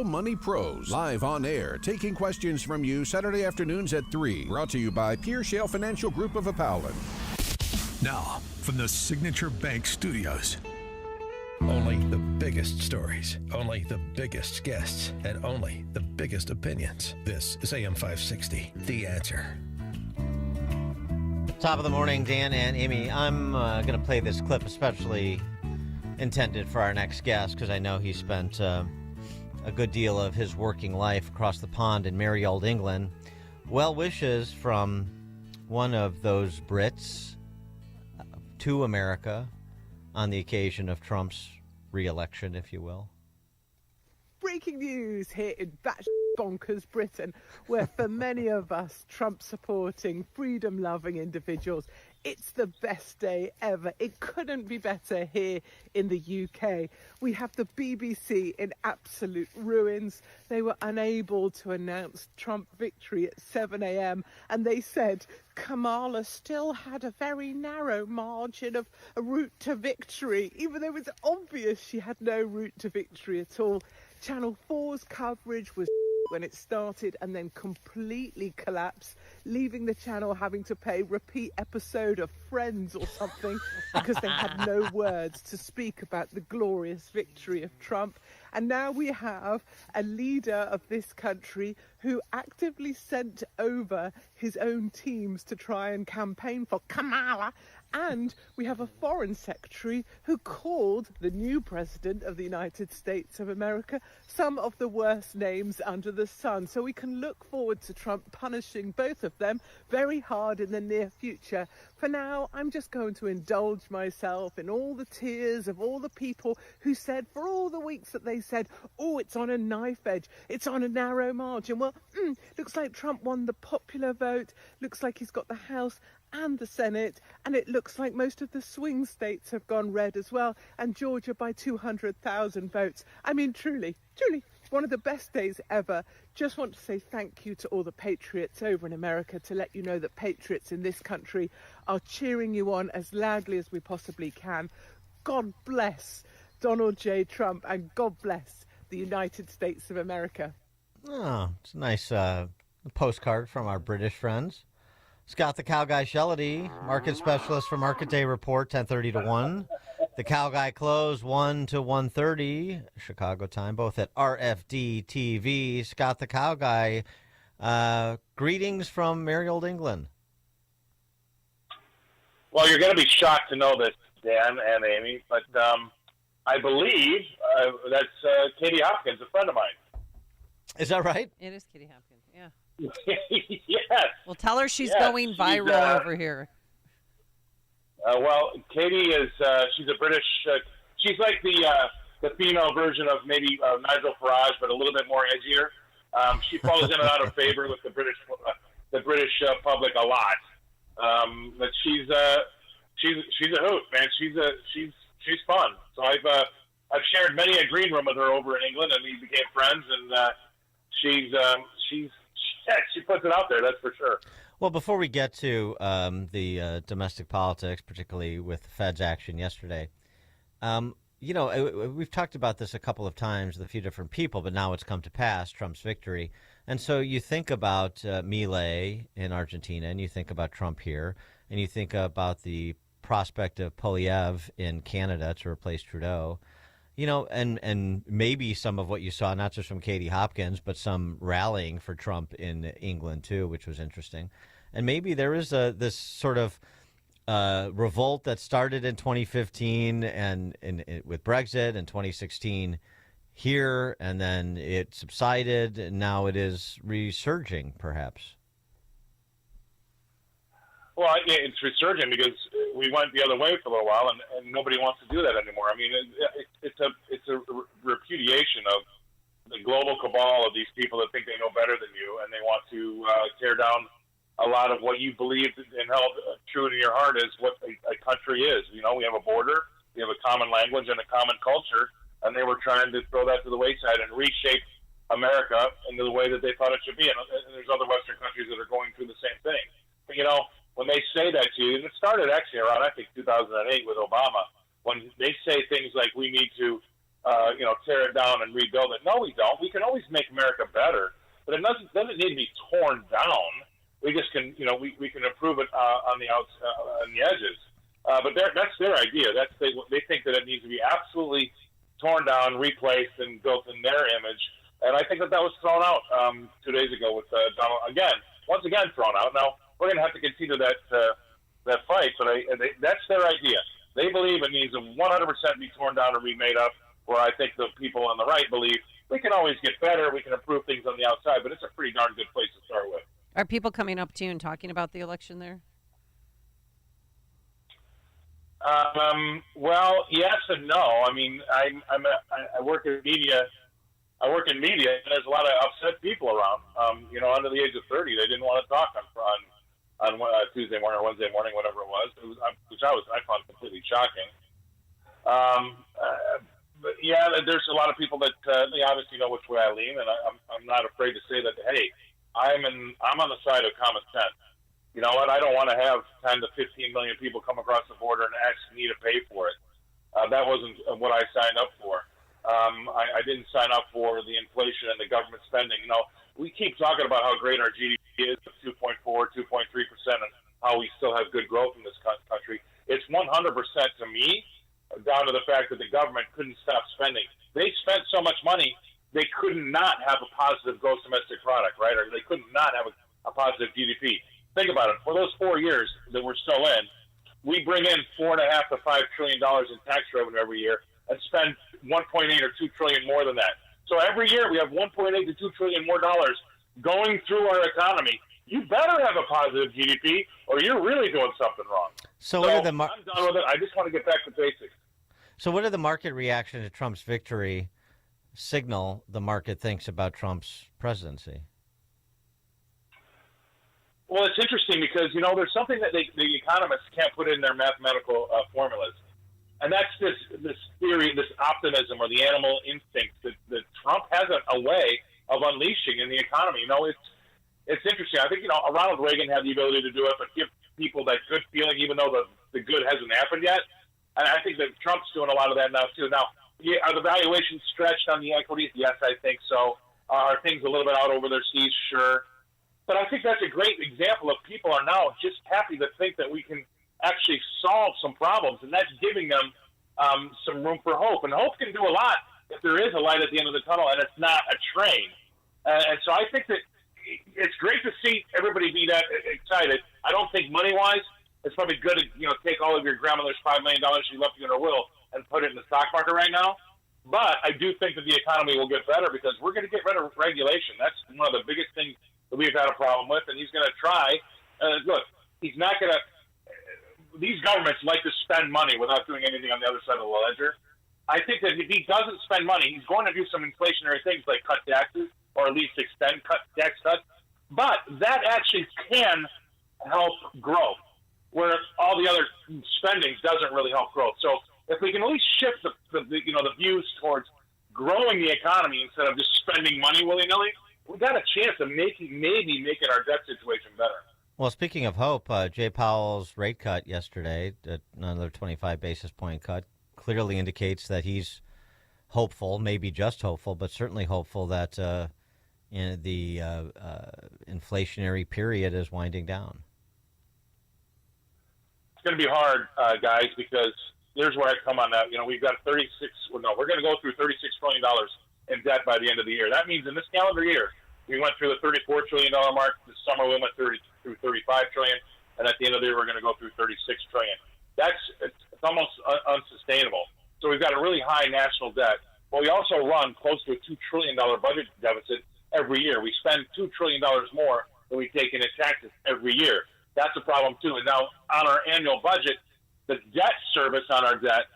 Real Money Pros, live on air, taking questions from you Saturday afternoons at 3. Brought to you by Pierre Shale Financial Group of Appalachia. Now, from the Signature Bank Studios. Only the biggest stories, only the biggest guests, and only the biggest opinions. This is AM 560, The Answer. Top of the morning, Dan and Amy. I'm going to play this clip especially intended for our next guest because I know he spent a good deal of his working life across the pond in merry old England. Well wishes from one of those Brits to America on the occasion of Trump's re-election, if you will. Breaking news here in batshit bonkers Britain, where for many of us Trump-supporting, freedom-loving individuals, it's the best day ever. It couldn't be better here in the UK. We have the BBC in absolute ruins. They were unable to announce Trump victory at 7 a.m. and they said Kamala still had a very narrow margin of a route to victory, even though it was obvious she had no route to victory at all. Channel 4's coverage was when it started and then completely collapsed, leaving the channel having to play repeat episode of Friends or something because they had no words to speak about the glorious victory of Trump. And now we have a leader of this country who actively sent over his own teams to try and campaign for Kamala. And we have a foreign secretary who called the new president of the United States of America some of the worst names under the sun. So we can look forward to Trump punishing both of them very hard in the near future. For now, I'm just going to indulge myself in all the tears of all the people who said for all the weeks that they said, oh, it's on a knife edge, it's on a narrow margin. Well, looks like Trump won the popular vote, looks like he's got the House and the Senate, and it looks like most of the swing states have gone red as well, and Georgia by 200,000 votes. I mean, truly, one of the best days ever. Just want to say thank you to all the patriots over in America to let you know that patriots in this country are cheering you on as loudly as we possibly can. God bless Donald J. Trump, and God bless the United States of America. Oh, it's a nice postcard from our British friends. Scott the Cow Guy Shellady, market specialist for Market Day Report, 10:30 to 1. The Cow Guy close 1 to 1:30 Chicago time, both at RFD-TV. Scott the Cow Guy, greetings from merry old England. Well, you're going to be shocked to know this, Dan and Amy, but I believe that's Katie Hopkins, a friend of mine. Is that right? It is Katie Hopkins, yeah. Yes. Well, tell her she's going viral over here. Well, Katie is, she's a British, she's like the female version of maybe Nigel Farage, but a little bit more edgier. She falls in and out of favor with the British public a lot. But she's a hoot, man. She's fun. So I've shared many a green room with her over in England, and we became friends. And she puts it out there, that's for sure. Well, before we get to the domestic politics, particularly with the Fed's action yesterday, we've talked about this a couple of times with a few different people, but now it's come to pass, Trump's victory. And so you think about Milei in Argentina, and you think about Trump here, and you think about the prospect of Polyev in Canada to replace Trudeau. And maybe some of what you saw, not just from Katie Hopkins, but some rallying for Trump in England, too, which was interesting. And maybe there is this sort of revolt that started in 2015 and with Brexit and 2016 here, and then it subsided, and now it is resurging, perhaps. Well, it's resurging because we went the other way for a little while, and nobody wants to do that anymore. I mean, it's a repudiation of the global cabal of these people that think they know better than you, and they want to tear down a lot of what you believed and held true in your heart is what a country is. We have a border, we have a common language and a common culture, and they were trying to throw that to the wayside and reshape America into the way that they thought it should be. And there's other Western countries that are going through the same thing. But, when they say that to you, and it started actually around, I think, 2008 with Obama, when they say things like we need to tear it down and rebuild it. No, we don't. We can always make America better, but it doesn't need to be torn down. We just can, we can improve it on the on the edges. But that's their idea. They think that it needs to be absolutely torn down, replaced, and built in their image. And I think that was thrown out 2 days ago with Donald once again thrown out. Now we're going to have to continue that fight, but that's their idea. They believe it needs to 100% be torn down and remade up. Where I think the people on the right believe we can always get better, we can improve things on the outside, but it's a pretty darn good place to start with. Are people coming up to you and talking about the election there? Well, yes and no. I mean, I work in media. I work in media, and there's a lot of upset people around. Under the age of 30, they didn't want to talk on Tuesday morning or Wednesday morning, whatever it was, which I found completely shocking. But yeah, there's a lot of people that they obviously know which way I lean, and I'm not afraid to say that. Hey, I'm on the side of common sense. You know what? I don't want to have 10 to 15 million people come across the border and ask me to pay for it. That wasn't what I signed up for. I didn't sign up for the inflation and the government spending. We keep talking about how great our GDP is, 2.4, 2.3%, and how we still have good growth in this country. It's 100% to me down to the fact that the government couldn't stop spending. They spent so much money, they could not have a positive gross domestic product, right? Or they could not have a positive GDP. Think about it. For those 4 years that we're still in, we bring in $4.5 to $5 trillion in tax revenue every year and spend 1.8 or 2 trillion more than that. So every year we have 1.8 to 2 trillion more dollars going through our economy. You better have a positive GDP, or you're really doing something wrong. So what are the I'm done with it. I just want to get back to basics. So what did the market reaction to Trump's victory signal the market thinks about Trump's presidency? Well, it's interesting because, there's something that the economists can't put in their mathematical formulas. And that's this theory, this optimism or the animal instinct that Trump has a way of unleashing in the economy. It's interesting. I think, Ronald Reagan had the ability to do it, but give people that good feeling, even though the good hasn't happened yet. And I think that Trump's doing a lot of that now, too. Now, are the valuations stretched on the equities? Yes, I think so. Are things a little bit out over their skis? Sure. But I think that's a great example of people are now just happy to think that we can actually solve some problems, and that's giving them some room for hope. And hope can do a lot if there is a light at the end of the tunnel and it's not a train. And so I think that it's great to see everybody be that excited. I don't think money-wise, it's probably good to take all of your grandmother's $5 million she left you in her will and put it in the stock market right now. But I do think that the economy will get better because we're going to get rid of regulation. That's one of the biggest things that we've had a problem with, and he's going to try. Look, he's not going to. These governments like to spend money without doing anything on the other side of the ledger. I think that if he doesn't spend money, he's going to do some inflationary things like cut taxes or at least extend tax cuts. But that actually can help growth, where all the other spending doesn't really help growth. So if we can at least shift the views towards growing the economy instead of just spending money willy-nilly, we've got a chance of maybe making our debt situation better. Well, speaking of hope, Jay Powell's rate cut yesterday, another 25 basis point cut, clearly indicates that he's hopeful, maybe just hopeful, but certainly hopeful that the inflationary period is winding down. It's going to be hard, guys, because here's where I come on that. We've got we're going to go through $36 trillion in debt by the end of the year. That means in this calendar year, we went through the $34 trillion mark. This summer, we went through $35 trillion, and at the end of the year, we're going to go through $36 trillion. It's almost unsustainable. So we've got a really high national debt, but we also run close to a $2 trillion budget deficit every year. We spend $2 trillion more than we take in taxes every year. That's a problem too. And now on our annual budget, the debt service on our debt,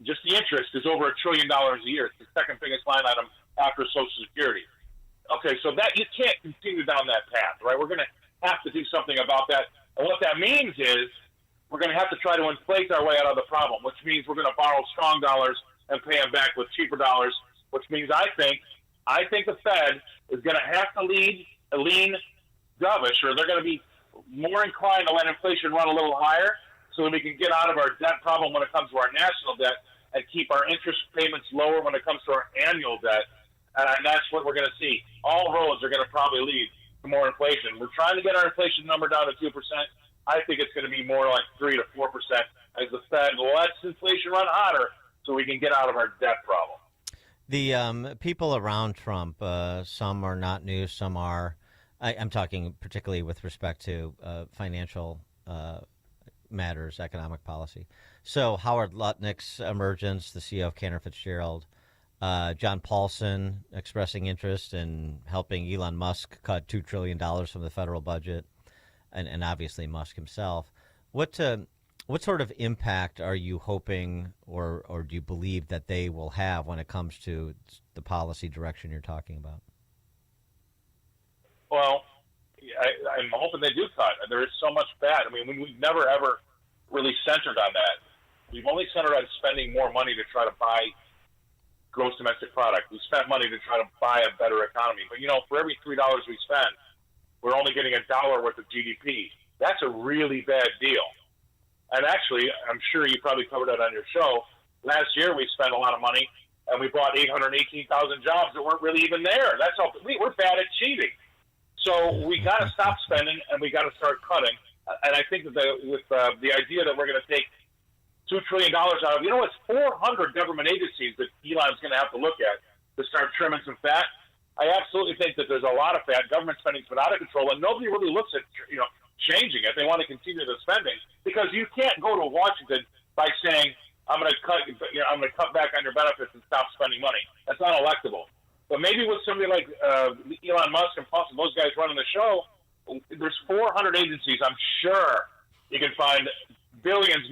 just the interest, is over $1 trillion a year. It's the second biggest line item after Social Security. Okay, so that you can't continue down that path, right? We're going to have to do something about that. And what that means is we're going to have to try to inflate our way out of the problem, which means we're going to borrow strong dollars and pay them back with cheaper dollars, which means I think the Fed is going to have to lean dovish, or they're going to be more inclined to let inflation run a little higher so that we can get out of our debt problem when it comes to our national debt and keep our interest payments lower when it comes to our annual debt. And that's what we're going to see. All roads are going to probably lead to more inflation. We're trying to get our inflation number down to 2%. I think it's going to be more like 3 to 4% as the Fed lets inflation run hotter so we can get out of our debt problem. The people around Trump, some are not new, some are. I'm talking particularly with respect to financial matters, economic policy. So Howard Lutnick's emergence, the CEO of Cantor Fitzgerald, John Paulson expressing interest in helping Elon Musk cut $2 trillion from the federal budget, and obviously Musk himself. What sort of impact are you hoping or do you believe that they will have when it comes to the policy direction you're talking about? Well, I'm hoping they do cut. There is so much bad. I mean, we've never, ever really centered on that. We've only centered on spending more money to try to buy gross domestic product. We spent money to try to buy a better economy. But, for every $3 we spend, we're only getting $1 worth of GDP. That's a really bad deal. And actually, I'm sure you probably covered that on your show. Last year, we spent a lot of money, and we bought 818,000 jobs that weren't really even there. That's all. We're bad at cheating. So we got to stop spending, and we got to start cutting. And I think that with the idea that we're going to take $2 trillion out of, it's 400 government agencies that Elon's going to have to look at to start trimming some fat. I absolutely think that there's a lot of fat. Government spending's been out of control, and nobody really looks at, changing it. They want to continue the spending because you can't go to Washington by saying, I'm going to cut back on your benefits and stop spending money. That's not electable. But maybe with somebody like Elon Musk and Paulson, those guys running the show, there's 400 agencies. I'm sure you can find billions,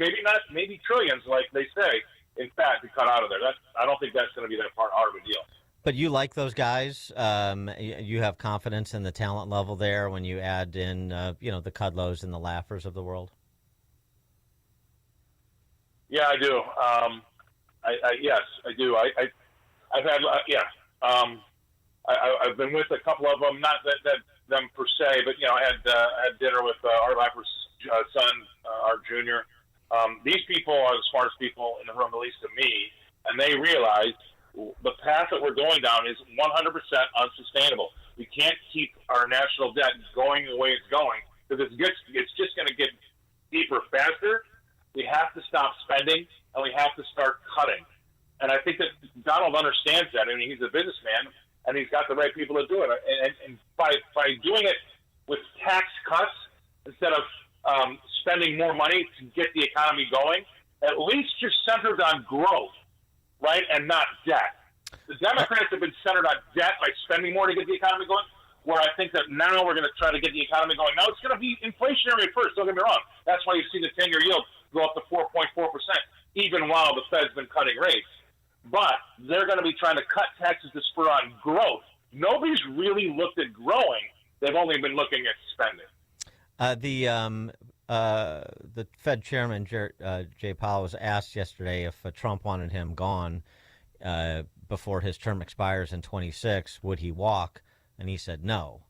maybe trillions, like they say, in fact, to cut out of there. I don't think that's going to be that hard of a deal. But you like those guys? You have confidence in the talent level there when you add in, the Kudlows and the Laffers of the world? Yeah, I do. Yes, I do. I've had, I've been with a couple of them, not that them per se, but I had dinner with Art Laffer's son, Art Jr. These people are the smartest people in the room, at least to me, and they realize the path that we're going down is 100% unsustainable. We can't keep our national debt going the way it's going because it's just going to get deeper faster. We have to stop spending, and we have to start cutting. And I think that Donald understands that. I mean, he's a businessman, and he's got the right people to do it. And by doing it with tax cuts instead of spending more money to get the economy going, at least you're centered on growth, right, and not debt. The Democrats have been centered on debt by spending more to get the economy going, where I think that now we're going to try to get the economy going. Now, it's going to be inflationary at first, don't get me wrong. That's why you see the 10-year yield go up to 4.4%, even while the Fed's been cutting rates. But they're going to be trying to cut taxes to spur on growth. Nobody's really looked at growing. They've only been looking at spending. The Fed chairman, Jay Powell, was asked yesterday if Trump wanted him gone before his term expires in 26, would he walk? And he said no.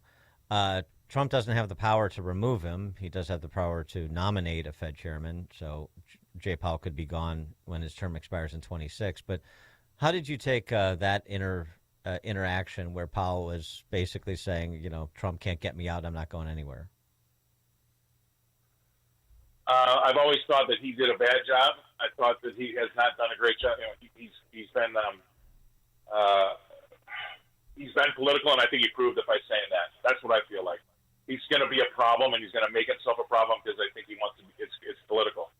Trump doesn't have the power to remove him. He does have the power to nominate a Fed chairman, so Jay Powell could be gone when his term expires in 26. But how did you take that interaction where Powell was basically saying, Trump can't get me out, I'm not going anywhere? I've always thought that he did a bad job. I thought that he has not done a great job. He's been political, and I think he proved it by saying that. That's what I feel like. He's going to be a problem, and he's going to make himself a problem because I think he wants to. It's political,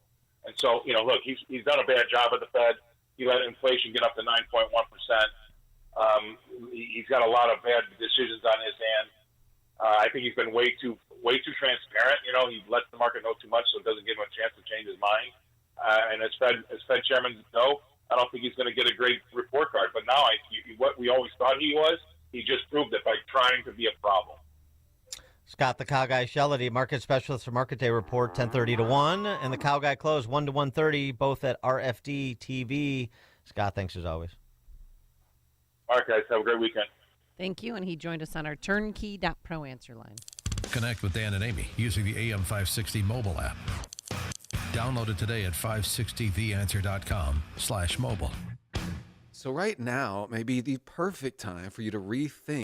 and so look, he's done a bad job at the Fed. He let inflation get up to 9.1%. He's got a lot of bad decisions on his hand. I think he's been way too transparent. He lets the market know too much, so it doesn't give him a chance to change his mind. And as Fed chairman know, I don't think he's going to get a great report card. But now, what we always thought he was, he just proved it by trying to be a problem. Scott, the Cow Guy, Shellady, market specialist for Market Day Report, 10:30 to 1, and the Cow Guy closed 1 to 1:30, both at RFD-TV. Scott, thanks as always. All right, guys, have a great weekend. Thank you, and he joined us on our turnkey.pro answer line. Connect with Dan and Amy using the AM 560 mobile app. Download it today at 560theanswer.com/mobile. So right now may be the perfect time for you to rethink